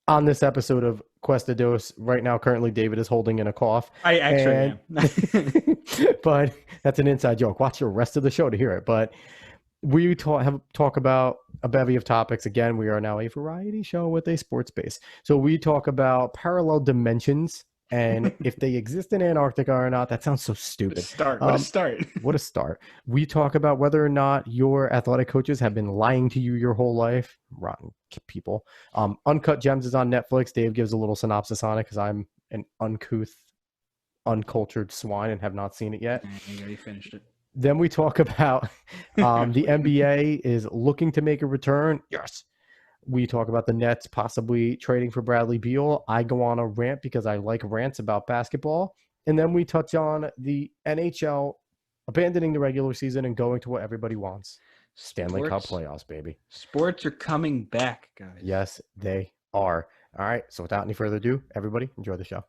On this episode of Cuesta Dose, right now, currently, David is holding in a cough. I actually And, am. but that's an inside joke. Watch the rest of the show to hear it. But we talk about a bevy of topics. Again, we are now a variety show with a sports base. So we talk about parallel dimensions and if they exist in Antarctica or not. That sounds so stupid. What a start. What a start. We talk about whether or not your athletic coaches have been lying to you your whole life. Rotten people. Uncut Gems is on Netflix. Dave gives a little synopsis on it because I'm an uncouth, uncultured swine and have not seen it yet. You already finished it. Then we talk about the NBA is looking to make a return. Yes. We talk about the Nets possibly trading for Bradley Beal. I go on a rant because I like rants about basketball. And then we touch on the NHL abandoning the regular season and going to what everybody wants. Stanley Cup playoffs, baby. Sports are coming back, guys. Yes, they are. All right. So without any further ado, everybody enjoy the show.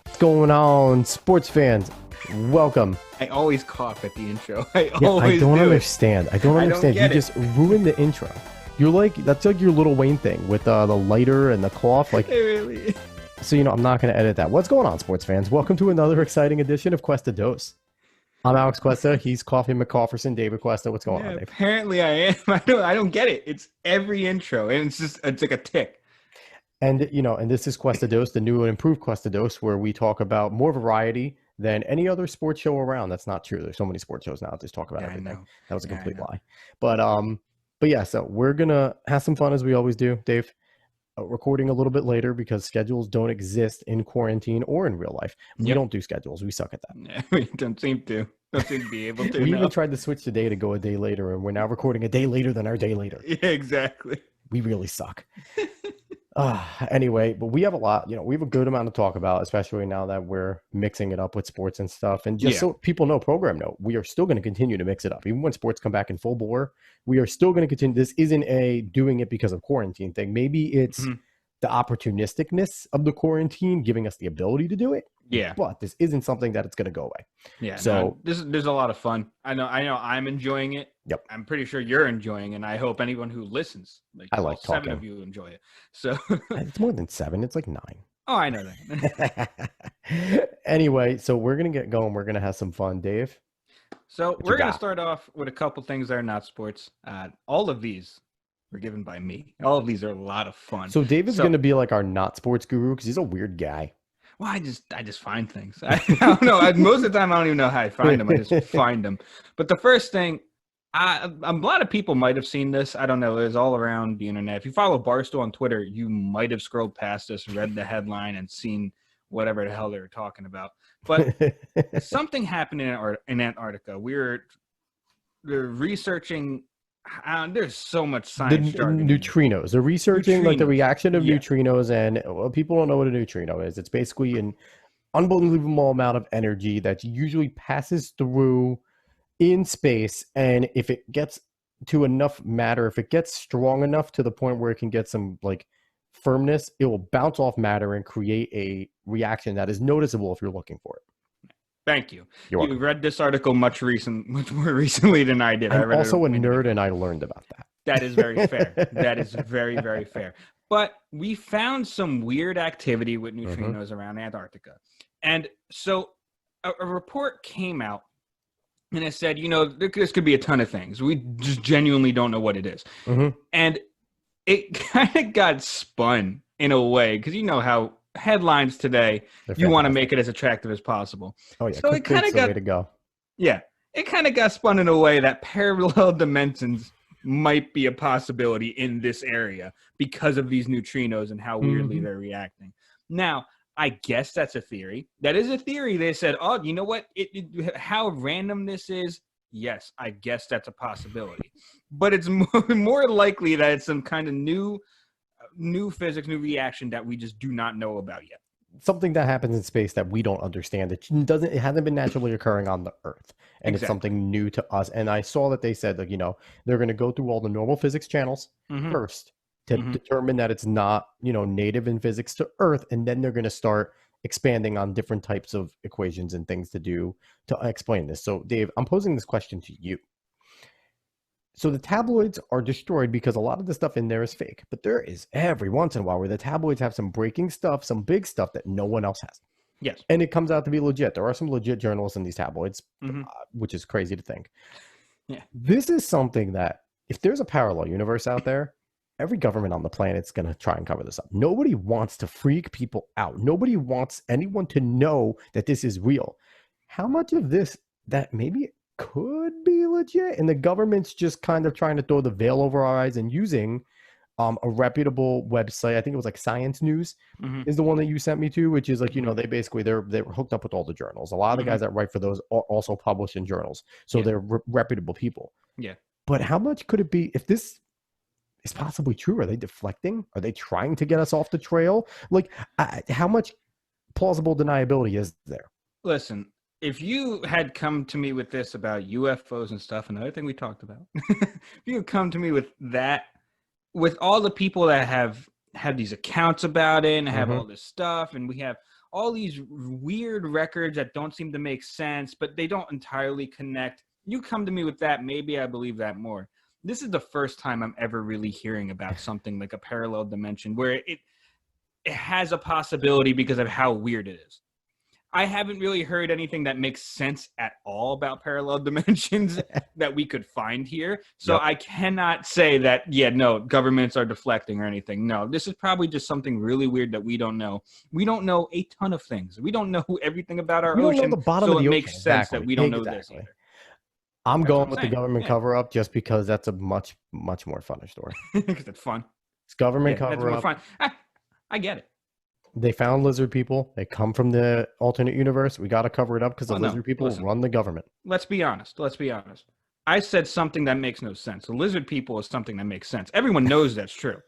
What's going on, sports fans? Welcome. I always cough at the intro. I don't understand. I don't understand. You just ruined the intro. You're like, that's like your Little Wayne thing with the lighter and the cough. Like, really? So, I'm not going to edit that. What's going on, sports fans? Welcome to another exciting edition of Cuesta Dose. I'm Alex Cuesta. He's Coffee McCofferson. David Cuesta. What's going on, Dave? Apparently I am. I don't get it. It's every intro, and it's like a tick. And, and this is Cuesta Dose, the new and improved Cuesta Dose, where we talk about more variety than any other sports show around. That's not true. There's so many sports shows now that just talk about everything. That was a complete lie. But yeah, so we're going to have some fun as we always do, Dave. Recording a little bit later because schedules don't exist in quarantine or in real life. We don't do schedules. We suck at that. Yeah, we don't seem to be able to. We even tried to switch the day to go a day later, and we're now recording a day later than our day later. Yeah, exactly. We really suck. Anyway, but we have a lot, we have a good amount to talk about, especially now that we're mixing it up with sports and stuff. And just so people know, program note, we are still going to continue to mix it up. Even when sports come back in full bore, we are still going to continue. This isn't a doing it because of quarantine thing. Maybe it's the opportunisticness of the quarantine giving us the ability to do it. Yeah. But this isn't something that it's going to go away. Yeah. So there's a lot of fun. I know I'm enjoying it. Yep. I'm pretty sure you're enjoying it, and I hope anyone who listens, I like talking. 7 of you enjoy it. So it's more than 7. It's like 9. Oh, I know that. Anyway, so we're going to get going. We're going to have some fun, Dave. So we're going to start off with a couple things that are not sports. All of these were given by me. All of these are a lot of fun. So David's going to be like our not sports guru because he's a weird guy. Well, I just find things. I don't know. Most of the time, I don't even know how I find them. I just find them. But the first thing, a lot of people might have seen this. I don't know. It's all around the internet. If you follow Barstool on Twitter, you might have scrolled past this, read the headline, and seen whatever the hell they were talking about. But something happened in Antarctica. We're researching. There's so much science. The neutrinos. They're researching like the reaction of neutrinos, and people don't know what a neutrino is. It's basically an unbelievable amount of energy that usually passes through in space, and if it gets to enough matter, if it gets strong enough to the point where it can get some like firmness, it will bounce off matter and create a reaction that is noticeable if you're looking for it. Thank you. You read this article much more recently than I did. I'm also a nerd, and I learned about that. That is very fair. That is very, very fair. But we found some weird activity with neutrinos around Antarctica. And so a report came out, and it said, this could be a ton of things. We just genuinely don't know what it is. And it kind of got spun in a way, because you know how headlines today, you want to make it as attractive as possible. Oh yeah, so it kind of got way to go. Yeah, it kind of got spun in a way that parallel dimensions might be a possibility in this area because of these neutrinos and how weirdly they're reacting. Now, I guess that's a theory. That is a theory. They said, oh, you know what? How random this is. Yes, I guess that's a possibility. But it's more likely that it's some kind of new physics, new reaction that we just do not know about yet. Something that happens in space that we don't understand. It hasn't been naturally occurring on the Earth, and It's something new to us. And I saw that they said that they're going to go through all the normal physics channels first to determine that it's not native in physics to Earth, and then they're going to start expanding on different types of equations and things to do to explain this. So, Dave, I'm posing this question to you. So the tabloids are destroyed because a lot of the stuff in there is fake. But there is every once in a while where the tabloids have some breaking stuff, some big stuff that no one else has. Yes. And it comes out to be legit. There are some legit journalists in these tabloids, which is crazy to think. Yeah. This is something that if there's a parallel universe out there, every government on the planet's going to try and cover this up. Nobody wants to freak people out. Nobody wants anyone to know that this is real. How much of this that maybe could be legit and the government's just kind of trying to throw the veil over our eyes and using a reputable website, I think it was like Science News is the one that you sent me to, which is like, they basically they're hooked up with all the journals. A lot of the guys that write for those are also published in journals, so they're reputable people. Yeah. But how much could it be if this is possibly true? Are they deflecting? Are they trying to get us off the trail? Like, how much plausible deniability is there? Listen, if you had come to me with this about UFOs and stuff, another thing we talked about, if you had come to me with that, with all the people that have had these accounts about it and have all this stuff, and we have all these weird records that don't seem to make sense, but they don't entirely connect. You come to me with that, maybe I believe that more. This is the first time I'm ever really hearing about something like a parallel dimension where it has a possibility because of how weird it is. I haven't really heard anything that makes sense at all about parallel dimensions that we could find here. So I cannot say that, governments are deflecting or anything. No, this is probably just something really weird that we don't know. We don't know a ton of things. We don't know everything about our ocean. The bottom of the ocean. It makes sense that we don't know this either. I'm going with the government cover up just because that's a much, much more funner story. Because it's fun. It's government cover up. Fun. I get it. They found lizard people. They come from the alternate universe. We got to cover it up because the lizard people run the government. Let's be honest. I said something that makes no sense. The lizard people is something that makes sense. Everyone knows that's true.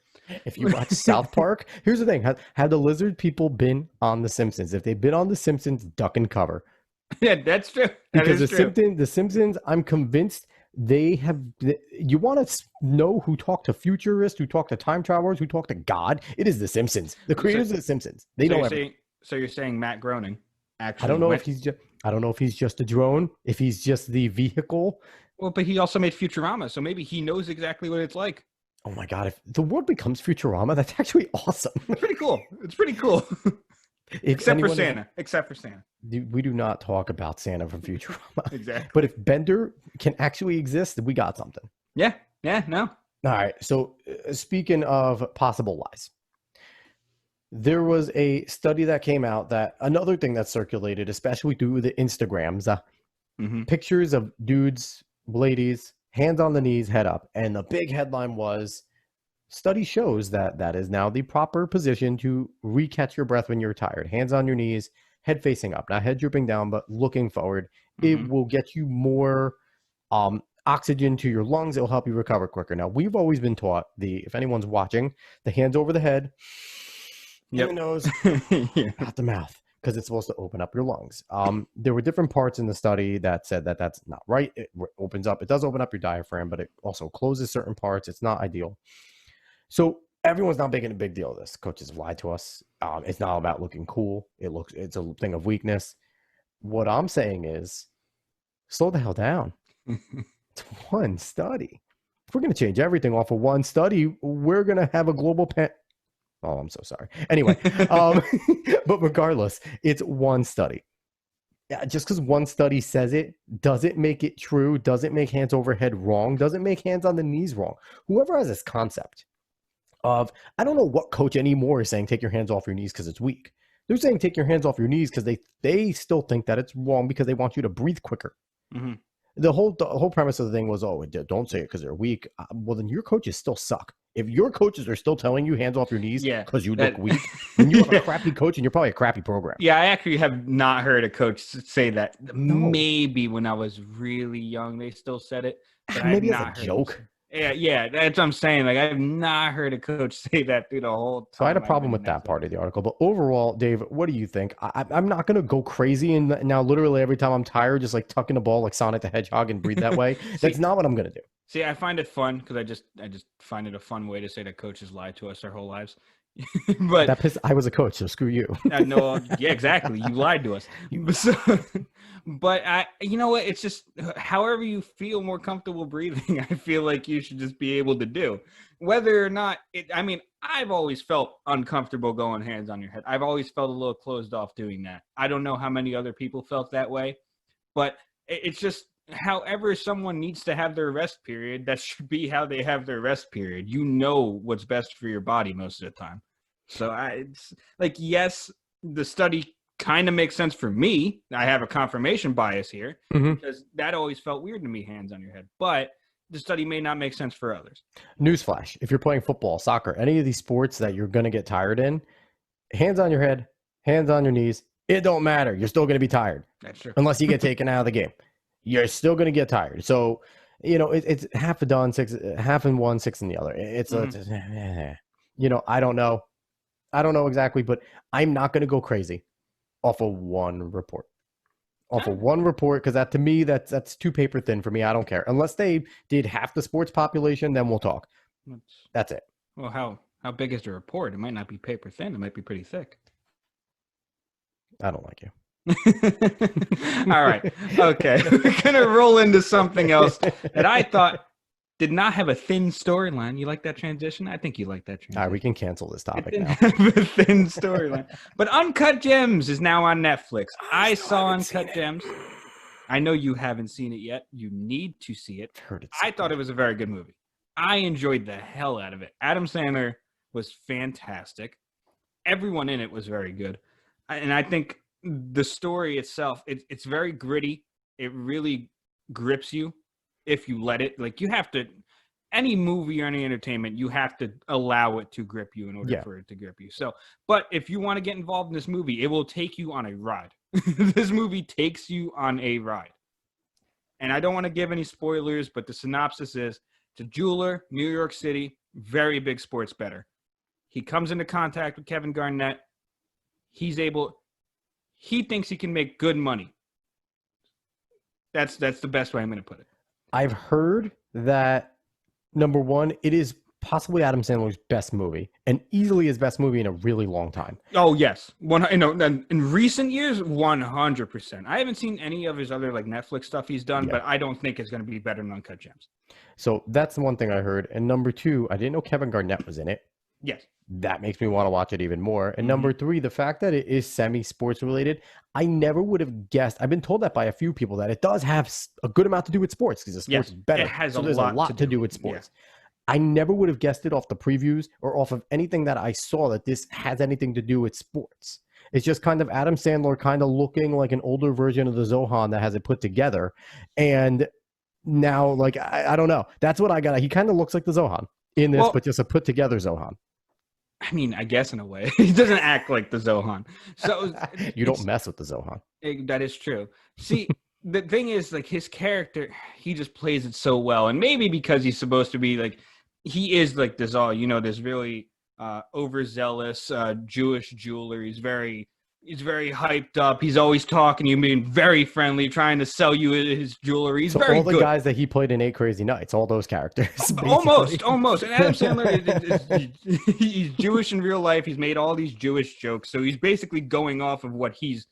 If you watch South Park, here's the thing. Had the lizard people been on The Simpsons? If they've been on The Simpsons, duck and cover. Yeah, that's true. Because The Simpsons, I'm convinced they have. You want to know who talked to futurists, who talked to time travelers, who talked to God? It is The Simpsons. The creators of The Simpsons. They know everything. So you're saying Matt Groening actually? I don't know if he's just a drone. If he's just the vehicle. Well, but he also made Futurama, so maybe he knows exactly what it's like. Oh my God! If the world becomes Futurama, that's actually awesome. It's pretty cool. Except for Santa. We do not talk about Santa from Futurama. Exactly. But if Bender can actually exist, we got something. Yeah, no. All right. So speaking of possible lies, there was a study that came out that another thing that circulated, especially through the Instagrams, pictures of dudes, ladies, hands on the knees, head up. And the big headline was, study shows that is now the proper position to recatch your breath when you're tired. Hands on your knees, head facing up. Not head drooping down, but looking forward. It will get you more oxygen to your lungs. It will help you recover quicker. Now, we've always been taught, if anyone's watching, the hands over the head, in the nose, out the mouth, because it's supposed to open up your lungs. There were different parts in the study that said that that's not right. It opens up. It does open up your diaphragm, but it also closes certain parts. It's not ideal. So everyone's not making a big deal of this. Coaches have lied to us. It's not about looking cool. It's a thing of weakness. What I'm saying is, slow the hell down. It's one study. If we're going to change everything off of one study, we're going to have a global Oh, I'm so sorry. Anyway, but regardless, it's one study. Yeah, just because one study says it doesn't make it true, doesn't make hands overhead wrong, doesn't make hands on the knees wrong. Whoever has this concept of, I don't know what coach anymore is saying take your hands off your knees because it's weak. They're saying take your hands off your knees because they still think that it's wrong because they want you to breathe quicker. The whole premise of the thing was, don't say it because they're weak. Well, then your coaches still suck. If your coaches are still telling you hands off your knees because you look weak, then you have a crappy coach and you're probably a crappy program. Yeah, I actually have not heard a coach say that. No. Maybe when I was really young, they still said it. But maybe as a joke. Yeah, that's what I'm saying. Like, I have not heard a coach say that through the whole time. So I had a problem with that part of the article. But overall, Dave, what do you think? I'm not going to go crazy and now literally every time I'm tired, just like tucking the ball like Sonic the Hedgehog and breathe that way. That's not what I'm going to do. See, I find it fun because I just find it a fun way to say that coaches lie to us our whole lives. But I was a coach, so screw you. no, yeah, exactly. You lied to us. So, but you know what? It's just however you feel more comfortable breathing. I feel like you should just be able to do, whether or not it. I mean, I've always felt uncomfortable going hands on your head. I've always felt a little closed off doing that. I don't know how many other people felt that way, but it's just however someone needs to have their rest period. That should be how they have their rest period. You know what's best for your body most of the time. So it's like, yes, the study kind of makes sense for me. I have a confirmation bias here because that always felt weird to me, hands on your head. But the study may not make sense for others. Newsflash: if you're playing football, soccer, any of these sports that you're going to get tired in, hands on your head, hands on your knees, it don't matter. You're still going to be tired. That's true. Unless you get taken out of the game. You're still going to get tired. So, it's half a done, half in one, six in the other. It's I don't know. I don't know exactly, but I'm not going to go crazy off of one report. Because that, to me, that's too paper thin for me. I don't care. Unless they did half the sports population, then we'll talk. That's it. Well, how big is the report? It might not be paper thin. It might be pretty thick. I don't like you. All right. Okay. We're going to roll into something else that I thought did not have a thin storyline. You like that transition? I think you like that transition. All right, we can cancel this topic now. Have a thin storyline. But Uncut Gems is now on Netflix. I saw Uncut Gems. I know you haven't seen it yet. You need to see it. I thought it was a very good movie. I enjoyed the hell out of it. Adam Sandler was fantastic. Everyone in it was very good. And I think the story itself, it's very gritty. It really grips you if you let it. Like, you have to, any movie or any entertainment, you have to allow it to grip you in order for it to grip you. So, but if you want to get involved in this movie, it will take you on a ride. This movie takes you on a ride. And I don't want to give any spoilers, but the synopsis is, it's a jeweler, New York City, very big sports bettor. He comes into contact with Kevin Garnett. He thinks he can make good money. That's the best way I'm going to put it. I've heard that, number one, it is possibly Adam Sandler's best movie, and easily his best movie in a really long time. Oh, yes. In recent years, 100%. I haven't seen any of his other Netflix stuff he's done, but I don't think it's going to be better than Uncut Gems. So that's the one thing I heard. And number two, I didn't know Kevin Garnett was in it. Yes. That makes me want to watch it even more. And number three, the fact that it is semi-sports related, I never would have guessed. I've been told that by a few people, that it does have a good amount to do with sports, because the sports is better. It has there's a lot to do with sports. Yeah. I never would have guessed it off the previews or off of anything that I saw that this has anything to do with sports. It's just kind of Adam Sandler kind of looking like an older version of the Zohan that has it put together. And now, I don't know. That's what I got. He kind of looks like the Zohan in this, but just a put together Zohan. I mean, I guess in a way. He doesn't act like the Zohan. So you don't mess with the Zohan. That is true. See, the thing is, his character, he just plays it so well. And maybe because he's supposed to be he is this this really overzealous Jewish jeweler. He's very hyped up. He's always talking to you, being very friendly, trying to sell you his jewelry. He's very good. All the guys that he played in 8 Crazy Nights, all those characters. Almost. And Adam Sandler, he's Jewish in real life. He's made all these Jewish jokes. So he's basically going off of what he's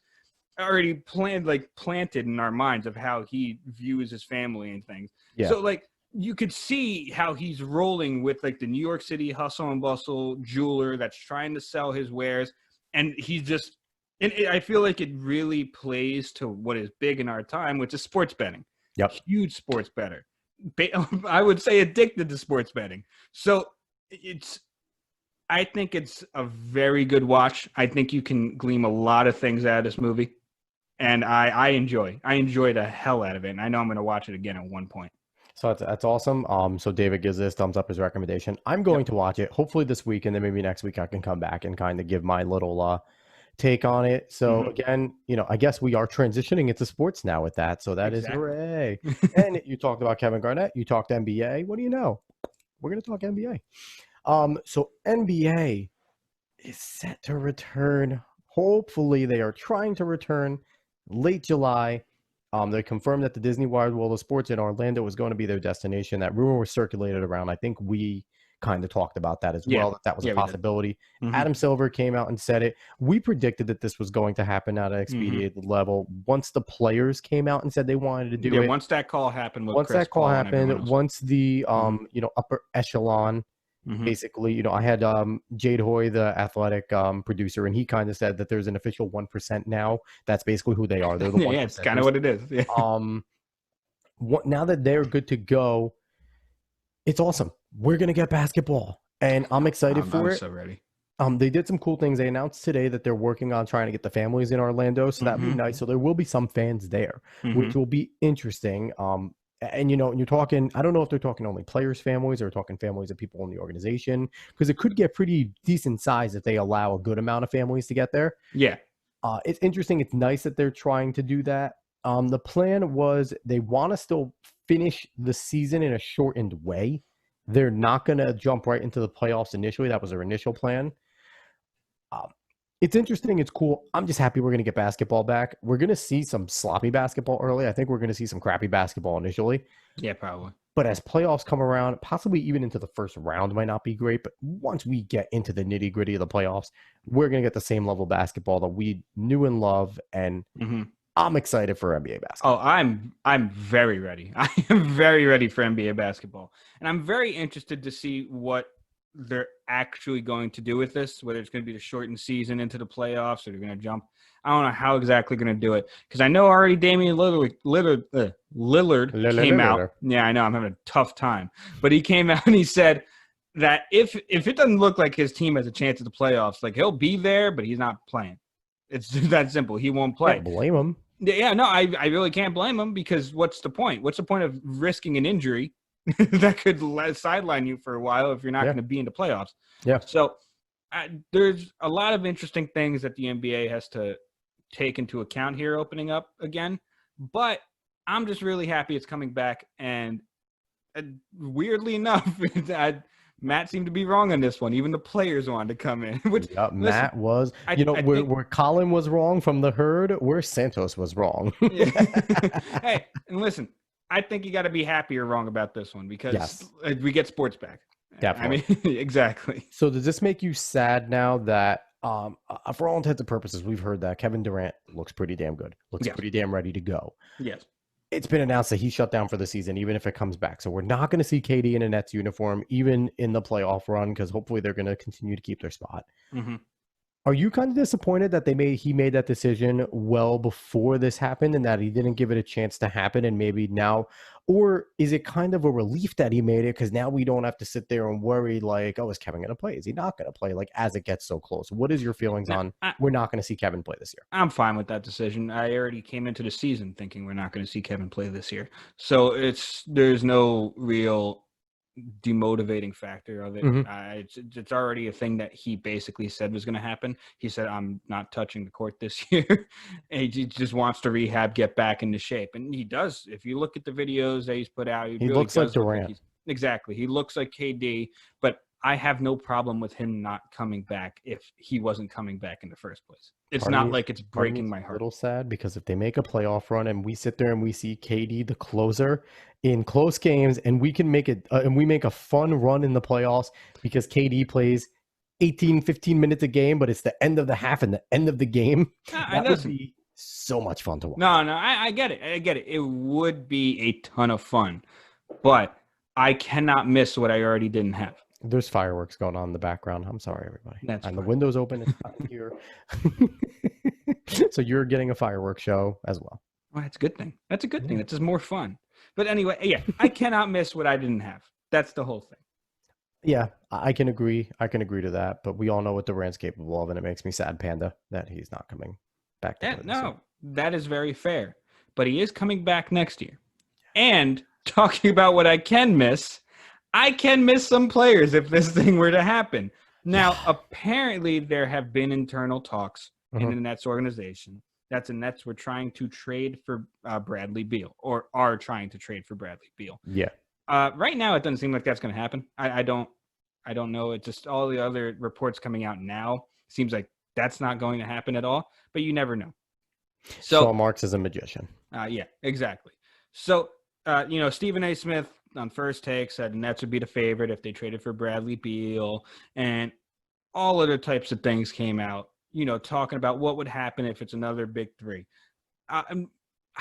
already planted in our minds of how he views his family and things. Yeah. So you could see how he's rolling with the New York City hustle and bustle jeweler that's trying to sell his wares. And he's just, and I feel like it really plays to what is big in our time, which is sports betting. Yep. Huge sports bettor. I would say addicted to sports betting. So I think it's a very good watch. I think you can glean a lot of things out of this movie. And I enjoy the hell out of it. And I know I'm going to watch it again at one point. So that's awesome. So David gives this thumbs up, his recommendation. I'm going to watch it hopefully this week, and then maybe next week I can come back and kind of give my little take on it. So again, I guess we are transitioning into sports now with that. So that is hooray. And you talked about Kevin Garnett. You talked NBA. What do you know? We're going to talk NBA. So NBA is set to return. Hopefully they are trying to return late July. They confirmed that the Disney Wide World of Sports in Orlando was going to be their destination. That rumor was circulated around. I think we kind of talked about that as well, that was a possibility. Mm-hmm. Adam Silver came out and said it. We predicted that this was going to happen at an expedited level. Once the players came out and said they wanted to do it. Once that call happened with once Chris that call Paul happened, once the upper echelon, basically, I had Jade Hoy, the athletic producer, and he kind of said that there's an official 1% now. That's basically who they are. They're the 1%. Yeah, it's kind of what it is. Yeah. Now that they're good to go, it's awesome. We're gonna get basketball, and I'm excited for it. I'm so ready. They did some cool things. They announced today that they're working on trying to get the families in Orlando, so that'd be nice. So there will be some fans there, which will be interesting. And you're talking, I don't know if they're talking only players' families or talking families of people in the organization, because it could get pretty decent size if they allow a good amount of families to get there. Yeah. It's interesting. It's nice that they're trying to do that. The plan was they want to still finish the season in a shortened way. They're not going to jump right into the playoffs initially. That was their initial plan. It's interesting. It's cool. I'm just happy we're going to get basketball back. We're going to see some sloppy basketball early. I think we're going to see some crappy basketball initially. Yeah, probably. But as playoffs come around, possibly even into the first round might not be great. But once we get into the nitty gritty of the playoffs, we're going to get the same level of basketball that we knew and love. And I'm excited for NBA basketball. Oh, I'm very ready. I am very ready for NBA basketball. And I'm very interested to see what they're actually going to do with this, whether it's going to be the shortened season into the playoffs or they're going to jump. I don't know how exactly going to do it, because I know already Damian Lillard came out. Yeah, I know. I'm having a tough time. But he came out and he said that if it doesn't look like his team has a chance at the playoffs, like, he'll be there, but he's not playing. It's just that simple. He won't play. Can't blame him. Yeah, no, I really can't blame him, because what's the point? What's the point of risking an injury that could sideline you for a while if you're not going to be in the playoffs? Yeah. So there's a lot of interesting things that the NBA has to take into account here opening up again. But I'm just really happy it's coming back. And weirdly enough, Matt seemed to be wrong on this one. Even the players wanted to come in. Which, Matt was, where Colin was wrong from the herd, where Santos was wrong. Hey, and listen, I think you got to be happy or wrong about this one, because we get sports back. Definitely. I mean, exactly. So does this make you sad now that, for all intents and purposes, we've heard that Kevin Durant looks pretty damn good, looks pretty damn ready to go. Yes. It's been announced that he's shut down for the season, even if it comes back. So we're not going to see KD in a Nets uniform, even in the playoff run, because hopefully they're going to continue to keep their spot. Are you kind of disappointed that he made that decision well before this happened, and that he didn't give it a chance to happen, and maybe now, or is it kind of a relief that he made it, because now we don't have to sit there and worry like, oh, is Kevin going to play? Is he not going to play? Like, as it gets so close, what is your feelings on we're not going to see Kevin play this year? I'm fine with that decision. I already came into the season thinking we're not going to see Kevin play this year, so there's no real demotivating factor of it. It's already a thing that he basically said was going to happen. He said, I'm not touching the court this year. And he just wants to rehab, get back into shape. And he does. If you look at the videos that he's put out, he really looks like Durant. Exactly. He looks like KD, but I have no problem with him not coming back if he wasn't coming back in the first place. It's not like it's breaking my heart. A little sad, because if they make a playoff run and we sit there and we see KD, the closer, in close games, and we can make it, and we make a fun run in the playoffs because KD plays 18, 15 minutes a game, but it's the end of the half and the end of the game. That would be so much fun to watch. No, I get it. I get it. It would be a ton of fun, but I cannot miss what I already didn't have. There's fireworks going on in the background. I'm sorry, everybody. And the window's open. It's not here. So you're getting a fireworks show as well. Well, that's a good thing. That's a good thing. It's just more fun. But anyway, yeah, I cannot miss what I didn't have. That's the whole thing. Yeah, I can agree. I can agree to that. But we all know what Durant's capable of, and it makes me sad, Panda, that he's not coming back. That is very fair. But he is coming back next year. And talking about what I can miss some players if this thing were to happen. Now, apparently there have been internal talks in the Nets organization that the Nets were trying to trade for Bradley Beal, or are trying to trade for Bradley Beal. Yeah. Right now, it doesn't seem like that's going to happen. I don't know. It's just all the other reports coming out now. Seems like that's not going to happen at all, but you never know. So Marks is a magician. Yeah, exactly. So, Stephen A. Smith on First Take said the Nets would be the favorite if they traded for Bradley Beal, and all other types of things came out, talking about what would happen if it's another big three. I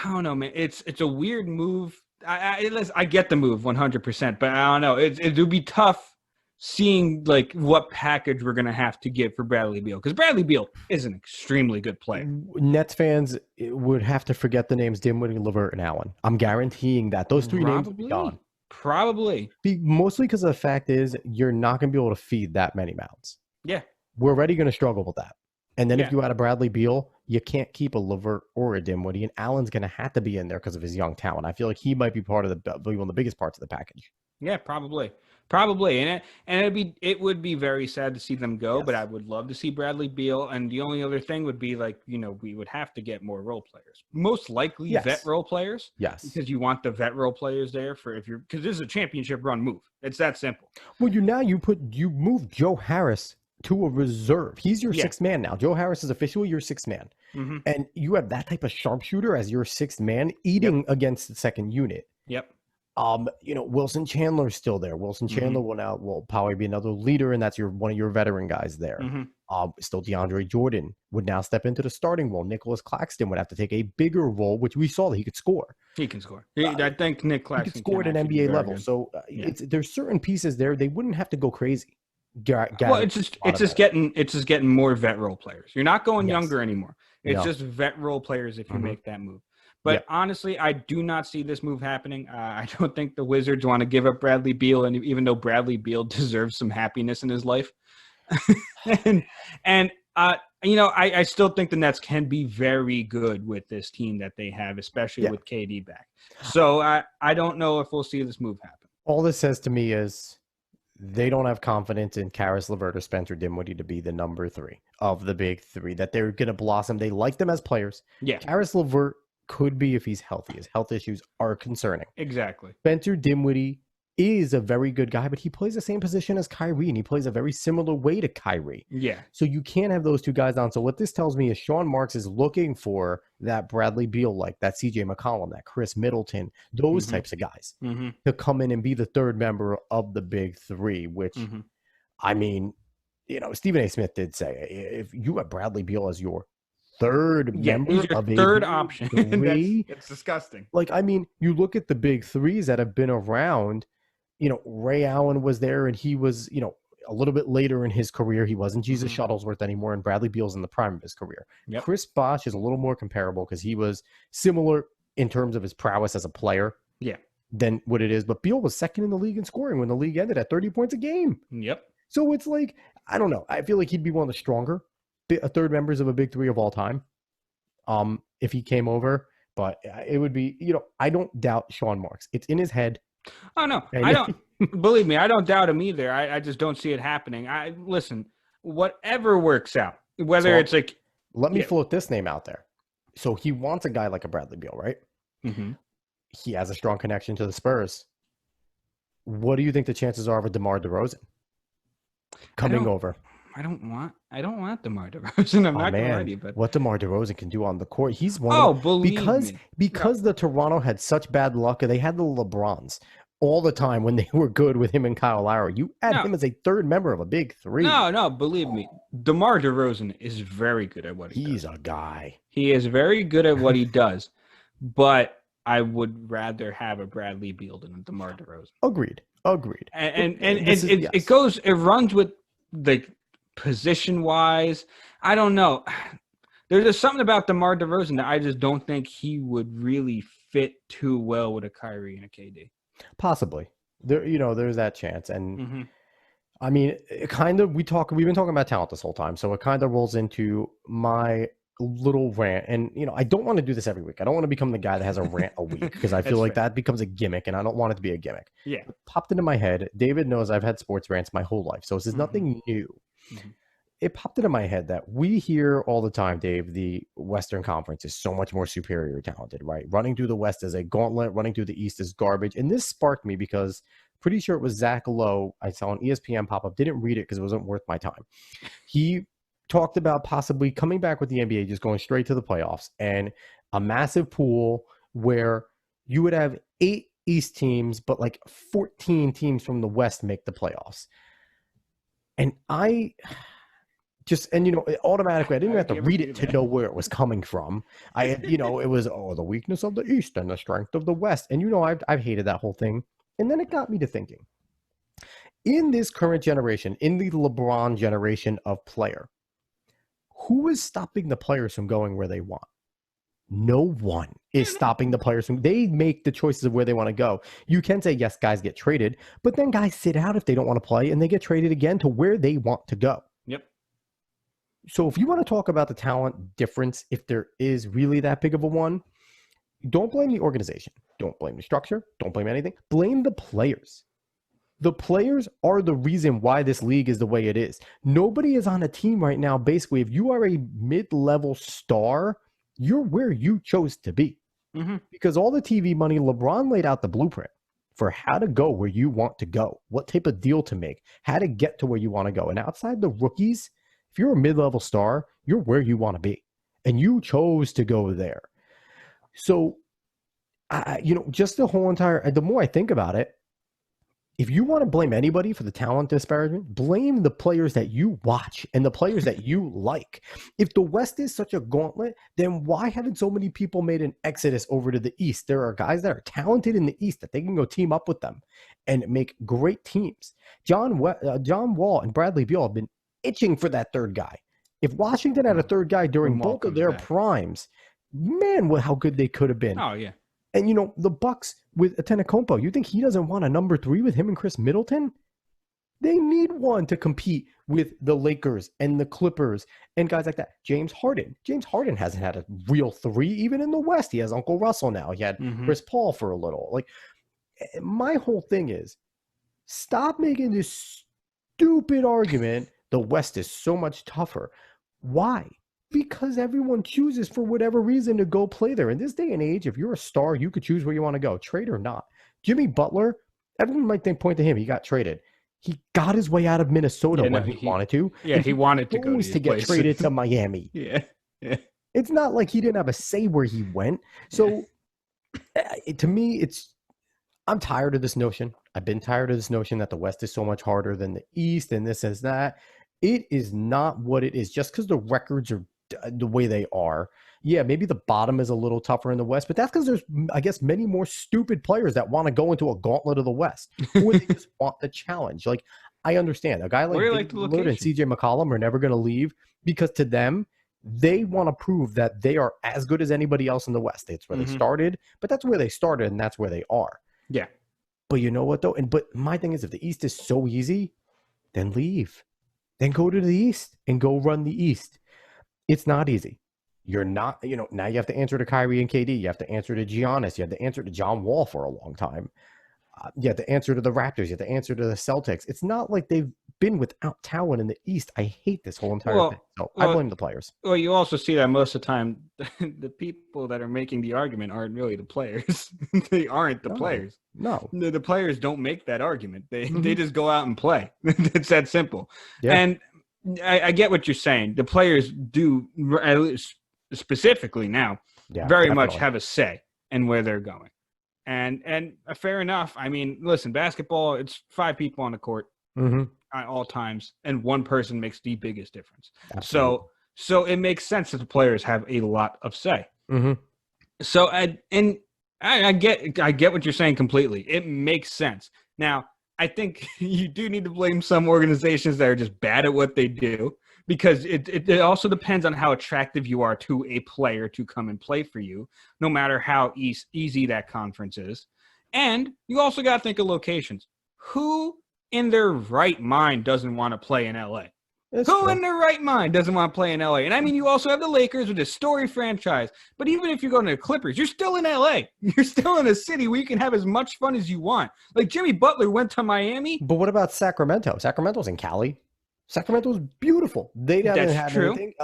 don't know, man. It's a weird move. I get the move 100%, but I don't know. It would be tough seeing like what package we're gonna have to get for Bradley Beal, because Bradley Beal is an extremely good player. Nets fans would have to forget the names Dinwiddie, LeVert, and Allen. I'm guaranteeing that those three names would be gone. Probably. Mostly because the fact is you're not going to be able to feed that many mouths. Yeah. We're already going to struggle with that. And then if you add a Bradley Beal, you can't keep a LeVert or a Dinwiddie, and Allen's going to have to be in there because of his young talent. I feel like he might be one of the biggest parts of the package. Yeah, probably, and it would be very sad to see them go. Yes. But I would love to see Bradley Beal. And the only other thing would be like, we would have to get more role players, most likely vet role players. Yes, because you want the vet role players there because this is a championship run move. It's that simple. Well, you move Joe Harris to a reserve. He's your sixth man now. Joe Harris is officially your sixth man. Mm-hmm. And you have that type of sharpshooter as your sixth man eating against the second unit. Yep. Wilson Chandler's still there. Wilson Chandler will probably be another leader, and that's one of your veteran guys there. Mm-hmm. Still DeAndre Jordan would now step into the starting role. Nicholas Claxton would have to take a bigger role, which we saw that he could score. He can score. I think Nick Claxton can score at an NBA level. Good. So there's certain pieces there. They wouldn't have to go crazy. It's just getting more vet role players. You're not going younger anymore. It's just vet role players if you make that move. But honestly, I do not see this move happening. I don't think the Wizards want to give up Bradley Beal, and even though Bradley Beal deserves some happiness in his life, I still think the Nets can be very good with this team that they have, especially with KD back. So I don't know if we'll see this move happen. All this says to me is they don't have confidence in Caris LeVert or Spencer Dinwiddie to be the number three of the big three, that they're going to blossom. They like them as players. Yeah. Caris LeVert could be if he's healthy. His health issues are concerning. Exactly. Spencer Dinwiddie is a very good guy, but he plays the same position as Kyrie, and he plays a very similar way to Kyrie. Yeah. So you can't have those two guys on. So what this tells me is Sean Marks is looking for that Bradley Beal, like that CJ McCollum, that Chris Middleton, those types of guys to come in and be the third member of the big three, which, I mean, Stephen A. Smith did say, if you have Bradley Beal as your third member he's your of third option. It's disgusting. Like, I mean, you look at the big threes that have been around, Ray Allen was there, and he was, a little bit later in his career. He wasn't Jesus Shuttlesworth anymore, and Bradley Beal's in the prime of his career. Yep. Chris Bosh is a little more comparable because he was similar in terms of his prowess as a player than what it is. But Beal was second in the league in scoring when the league ended at 30 points a game. Yep. So it's like, I don't know. I feel like he'd be one of the stronger third members of a big three of all time if he came over. But it would be, I don't doubt Sean Marks. It's in his head. Oh, no. I don't. Believe me, I don't doubt him either. I just don't see it happening. Listen, whatever works out, whether it's like... Let me float this name out there. So he wants a guy like a Bradley Beal, right? Mm-hmm. He has a strong connection to the Spurs. What do you think the chances are of a DeMar DeRozan coming over? I don't want DeMar DeRozan. I'm not going to argue, but what DeMar DeRozan can do on the court, he's one. Because the Toronto had such bad luck, they had the LeBrons all the time when they were good with him and Kyle Lowry. You add him as a third member of a big three. No, believe me, DeMar DeRozan is very good at what he does. He's a guy. He is very good at what he does, but I would rather have a Bradley Beal than a DeMar DeRozan. Agreed. And it runs with the position wise. I don't know. There's just something about DeMar DeRozan that I just don't think he would really fit too well with a Kyrie and a KD. Possibly. There's that chance. And I mean, we've been talking about talent this whole time. So it kind of rolls into my little rant. And, I don't want to do this every week. I don't want to become the guy that has a rant a week because I feel like that becomes a gimmick and I don't want it to be a gimmick. Yeah. It popped into my head. David knows I've had sports rants my whole life. So this is nothing new. It popped into my head that we hear all the time, Dave, the Western Conference is so much more superior talented, right? Running through the West is a gauntlet. Running through the East is garbage. And this sparked me because pretty sure it was Zach Lowe. I saw an ESPN pop-up. Didn't read it because it wasn't worth my time. He talked about possibly coming back with the NBA, just going straight to the playoffs and a massive pool where you would have 8 East teams, but like 14 teams from the West make the playoffs. And automatically, I didn't even have to read it to know where it was coming from. It was, the weakness of the East and the strength of the West. And, I've hated that whole thing. And then it got me to thinking, in this current generation, in the LeBron generation of player, who is stopping the players from going where they want? No one is stopping the players from. They make the choices of where they want to go. You can say, yes, guys get traded, but then guys sit out if they don't want to play, and they get traded again to where they want to go. Yep. So if you want to talk about the talent difference, if there is really that big of a one, don't blame the organization. Don't blame the structure. Don't blame anything. Blame the players. The players are the reason why this league is the way it is. Nobody is on a team right now. Basically, if you are a mid-level star, you're where you chose to be. Mm-hmm. Because all the TV money, LeBron laid out the blueprint for how to go where you want to go, what type of deal to make, how to get to where you want to go. And outside the rookies, if you're a mid-level star, you're where you want to be. And you chose to go there. So, just the more I think about it, if you want to blame anybody for the talent disparagement, blame the players that you watch and the players that you like. If the West is such a gauntlet, then why haven't so many people made an exodus over to the East? There are guys that are talented in the East that they can go team up with them and make great teams. John Wall and Bradley Beal have been itching for that third guy. If Washington had a third guy during both of their primes, man, how good they could have been. Oh, yeah. And, the Bucks with Antetokounmpo, you think he doesn't want a number 3 with him and Chris Middleton? They need one to compete with the Lakers and the Clippers and guys like that. James Harden hasn't had a real 3 even in the West. He has Uncle Russell now. He had Chris Paul for a little. Like, my whole thing is, stop making this stupid argument. The West is so much tougher. Why? Because everyone chooses for whatever reason to go play there. In this day and age, if you're a star, you could choose where you want to go, trade or not. Jimmy Butler, everyone might point to him. He got traded. He got his way out of Minnesota when he wanted to. Yeah, he wanted to go to get traded to Miami. Yeah. It's not like he didn't have a say where he went. So to me, I'm tired of this notion. I've been tired of this notion that the West is so much harder than the East and this and that. It is not what it is. Just because the records are the way they are. Yeah, maybe the bottom is a little tougher in the West, but that's because there's, I guess, many more stupid players that want to go into a gauntlet of the West, or they just want the challenge. Like, I understand a guy like Lillard and CJ McCollum are never going to leave because to them, they want to prove that they are as good as anybody else in the West. It's where they started, but that's where they started and that's where they are. Yeah. But you know what though? But my thing is, if the East is so easy, then leave. Then go to the East and go run the East. It's not easy. You're not, now you have to answer to Kyrie and KD. You have to answer to Giannis. You have to answer to John Wall for a long time. You have to answer to the Raptors. You have to answer to the Celtics. It's not like they've been without talent in the East. I hate this whole entire thing. So I blame the players. Well, you also see that most of the time, the people that are making the argument aren't really the players. They aren't the players. No. The players don't make that argument. They just go out and play. It's that simple. Yeah. And I get what you're saying. The players do, at least specifically now, very much have a say in where they're going. And fair enough. I mean, listen, basketball, it's 5 people on the court at all times, and one person makes the biggest difference. Absolutely. So it makes sense that the players have a lot of say. So I get what you're saying completely. It makes sense. Now, I think you do need to blame some organizations that are just bad at what they do, because it also depends on how attractive you are to a player to come and play for you, no matter how easy that conference is. And you also got to think of locations. Who in their right mind doesn't want to play in LA? Who in their right mind doesn't want to play in LA? And I mean, you also have the Lakers with a storied franchise. But even if you're going to the Clippers, you're still in LA. You're still in a city where you can have as much fun as you want. Like Jimmy Butler went to Miami. But what about Sacramento? Sacramento's in Cali. Sacramento's beautiful. They haven't had anything.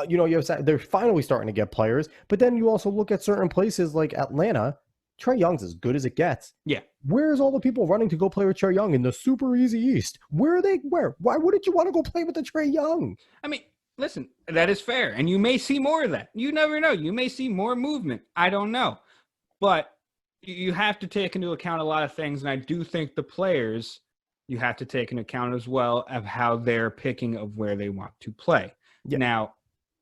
They're finally starting to get players. But then you also look at certain places like Atlanta. Trae Young's as good as it gets. Yeah. Where's all the people running to go play with Trae Young in the super easy East? Where are they? Where? Why wouldn't you want to go play with the Trae Young? I mean, listen, that is fair. And you may see more of that. You never know. You may see more movement. I don't know. But you have to take into account a lot of things, and I do think the players you have to take into account as well of how they're picking of where they want to play. Yeah. Now,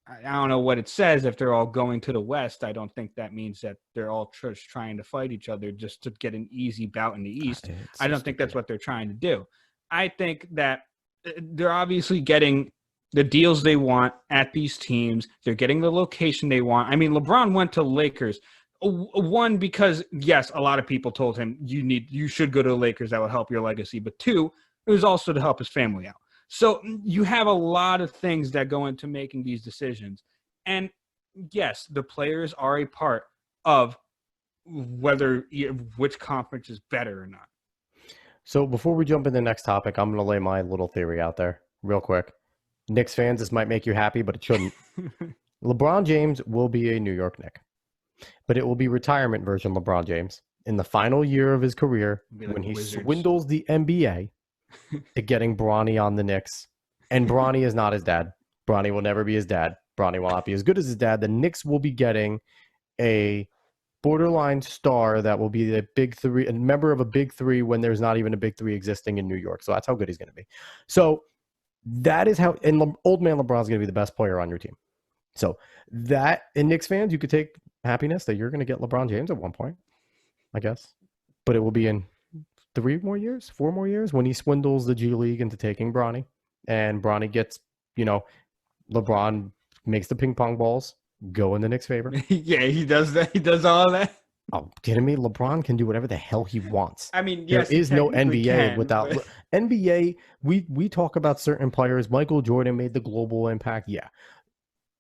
I don't know what it says if they're all going to the West. I don't think that means that they're all just trying to fight each other just to get an easy bout in the East. I don't think that's what they're trying to do. I think that they're obviously getting the deals they want at these teams. They're getting the location they want. I mean, LeBron went to Lakers. One, because yes, a lot of people told him you should go to the Lakers. That would help your legacy. But two, it was also to help his family out. So you have a lot of things that go into making these decisions. And yes, the players are a part of which conference is better or not. So before we jump into the next topic, I'm going to lay my little theory out there real quick. Knicks fans, this might make you happy, but it shouldn't. LeBron James will be a New York Knick, but it will be retirement version LeBron James in the final year of his career when he swindles the NBA to getting Bronny on the Knicks. And Bronny is not his dad. Bronny will never be his dad. Bronny will not be as good as his dad. The Knicks will be getting a borderline star that will be the big three, a member of a big three when there's not even a big three existing in New York. So that's how good he's going to be. So that is how, and old man LeBron's going to be the best player on your team. So that, and Knicks fans, you could take happiness that you're going to get LeBron James at one point, I guess. But it will be in 4 more years when he swindles the G League into taking Bronny. And Bronny gets, LeBron makes the ping pong balls go in the Knicks' favor. Yeah, he does that. He does all that. Oh, kidding me? LeBron can do whatever the hell he wants. I mean, yes, there is no NBA without NBA. We talk about certain players. Michael Jordan made the global impact. Yeah.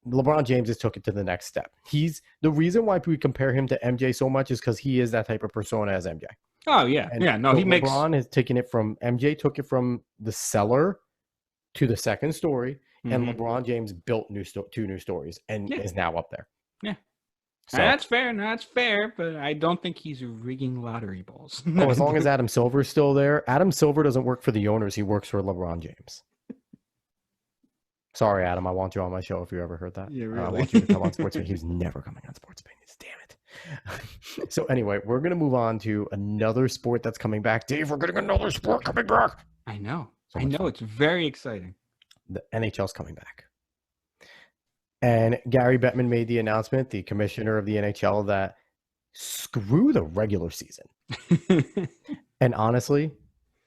LeBron James has took it to the next step. He's the reason why we compare him to MJ so much is because he is that type of persona as MJ. Oh yeah, and yeah. No, so LeBron has taken it from MJ took it from the cellar to the second story, and LeBron James built two new stories and is now up there. Yeah. So, that's fair. That's fair, but I don't think he's rigging lottery balls. As long as Adam Silver's still there. Adam Silver doesn't work for the owners. He works for LeBron James. Sorry, Adam. I want you on my show if you ever heard that. Yeah, really. I want you to come on Sports Opinions. He was never coming on Sports Opinions. Damn it. So anyway, we're going to move on to another sport that's coming back. Dave, we're getting another sport coming back. I know. So I know. Fun. It's very exciting. The NHL's coming back. And Gary Bettman made the announcement, the commissioner of the NHL, that screw the regular season. And honestly,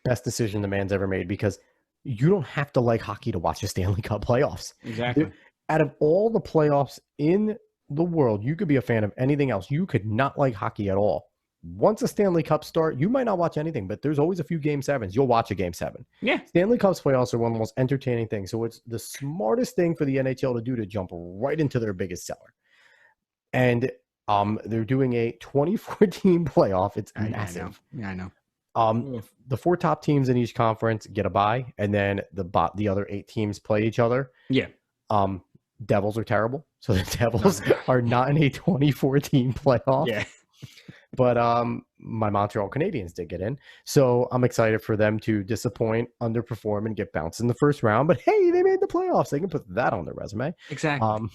best decision the man's ever made, because you don't have to like hockey to watch the Stanley Cup playoffs. Exactly. Out of all the playoffs in the world, you could be a fan of anything else. You could not like hockey at all. Once a Stanley Cup start, you might not watch anything, but there's always a few Game 7s. You'll watch a Game 7. Yeah. Stanley Cup's playoffs are one of the most entertaining things. So it's the smartest thing for the NHL to do to jump right into their biggest seller. And they're doing a 24-team playoff. It's massive. I know. The 4 top teams in each conference get a bye, and then the other 8 teams play each other. Yeah. Devils are terrible. So the Devils are not in a 24-team playoff. Yeah. But my Montreal Canadiens did get in. So I'm excited for them to disappoint, underperform, and get bounced in the first round. But hey, they made the playoffs. They can put that on their resume. Exactly.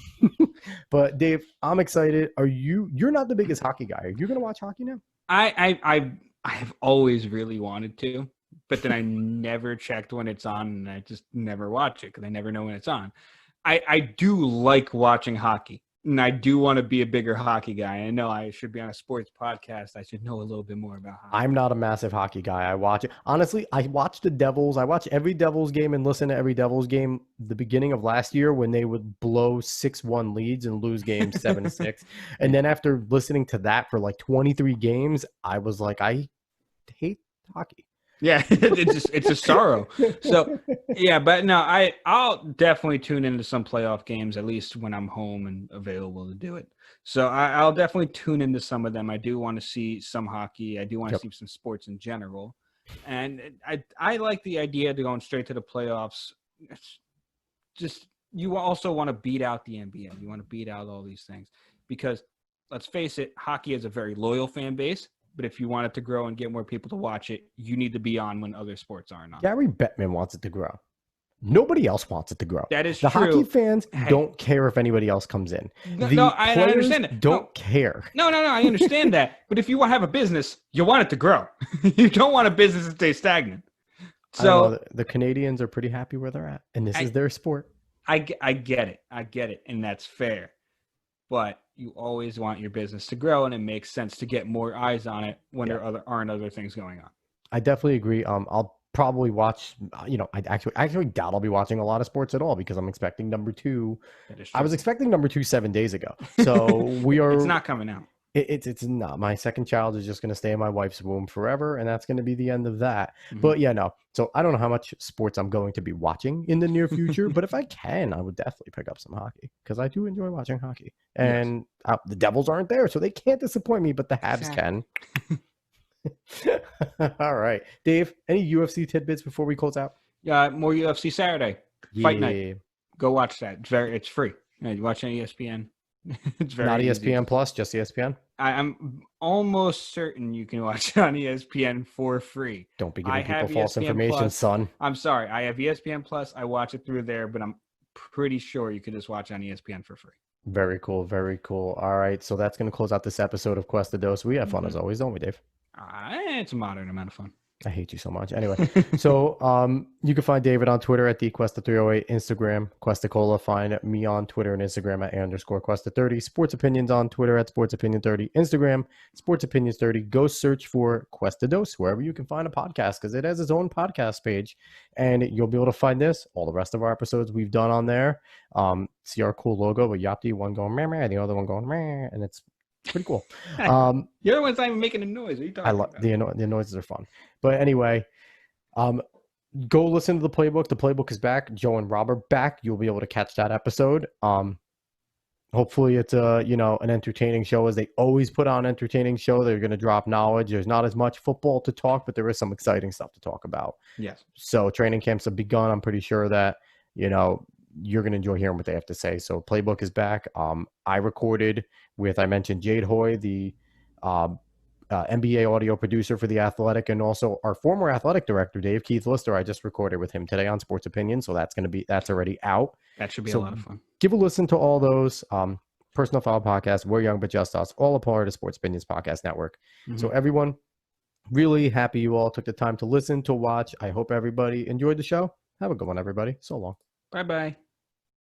But Dave, I'm excited. You're not the biggest hockey guy. Are you going to watch hockey now? I have always really wanted to, but then I never checked when it's on, and I just never watch it because I never know when it's on. I do like watching hockey, and I do want to be a bigger hockey guy. I know I should be on a sports podcast. I should know a little bit more about hockey. I'm not a massive hockey guy. I watch it. Honestly, I watch the Devils. I watch every Devils game and listen to every Devils game the beginning of last year when they would blow 6-1 leads and lose games 7-6. And then after listening to that for like 23 games, I was like, I hate hockey. Yeah, it's a sorrow. So yeah, but no, I'll definitely tune into some playoff games, at least when I'm home and available to do it. So I'll definitely tune into some of them. I do want to see some hockey. I do want to see some sports in general, and I like the idea of going straight to the playoffs. It's just you also want to beat out the NBA. You want to beat out all these things because let's face it, hockey is a very loyal fan base. But if you want it to grow and get more people to watch it, you need to be on when other sports aren't on. Gary Bettman wants it to grow. Nobody else wants it to grow. That is the true. Hockey fans don't care if anybody else comes in. I understand that. Don't care. No, I understand that. But if you want to have a business, you want it to grow. You don't want a business to stay stagnant. So the Canadians are pretty happy where they're at, and this is their sport. I get it, and that's fair. But you always want your business to grow, and it makes sense to get more eyes on it when there aren't other things going on. I definitely agree. I'll probably watch. I actually doubt I'll be watching a lot of sports at all because I'm expecting number 2. I was expecting number 2 7 days ago, so we are. It's not coming out. It's not. My second child is just going to stay in my wife's womb forever, and that's going to be the end of that. But no. So I don't know how much sports I'm going to be watching in the near future, but if I can, I would definitely pick up some hockey because I do enjoy watching hockey. And the Devils aren't there, so they can't disappoint me, but the Habs can. All right, Dave. Any UFC tidbits before we close out? More UFC Saturday fight night. Go watch that. It's free. You watch on ESPN. It's very not ESPN Plus, just ESPN. I'm almost certain you can watch it on ESPN for free. Don't be giving people false information, son. I'm sorry. I have ESPN Plus. I watch it through there, but I'm pretty sure you can just watch on ESPN for free. Very cool. Very cool. All right. So that's going to close out this episode of Cuesta Dos. We have fun as always, don't we, Dave? It's a moderate amount of fun. I hate you so much. Anyway, so you can find David on Twitter at @Cuesta308, Instagram Cuesta Cola. Find me on Twitter and Instagram at @_Cuesta30. Sports Opinions on Twitter at SportsOpinion30. Instagram Sports Opinions 30. Go search for Cuesta Dos wherever you can find a podcast because it has its own podcast page, and you'll be able to find this, all the rest of our episodes we've done on there. See our cool logo with Yapti, one going meh meh, the other one going meh, and it's pretty cool. The other one's not even making a noise. What are you talking about? The noises are fun. But anyway, go listen to the playbook. The playbook is back. Joe and Rob are back. You'll be able to catch that episode. Hopefully it's an entertaining show, as they always put on entertaining show. They're going to drop knowledge. There's not as much football to talk, but there is some exciting stuff to talk about. Yes. So training camps have begun. I'm pretty sure that, you're going to enjoy hearing what they have to say. So playbook is back. I recorded with, I mentioned Jade Hoy, the NBA audio producer for The Athletic, and also our former athletic director, Dave Keith Lister. I just recorded with him today on Sports Opinion. So that's already out. That should be a lot of fun. Give a listen to all those. Personal Foul Podcast, We're Young But Just Us, all a part of Sports Opinions Podcast Network. So everyone, really happy you all took the time to listen, to watch. I hope everybody enjoyed the show. Have a good one, everybody. So long. Bye-bye.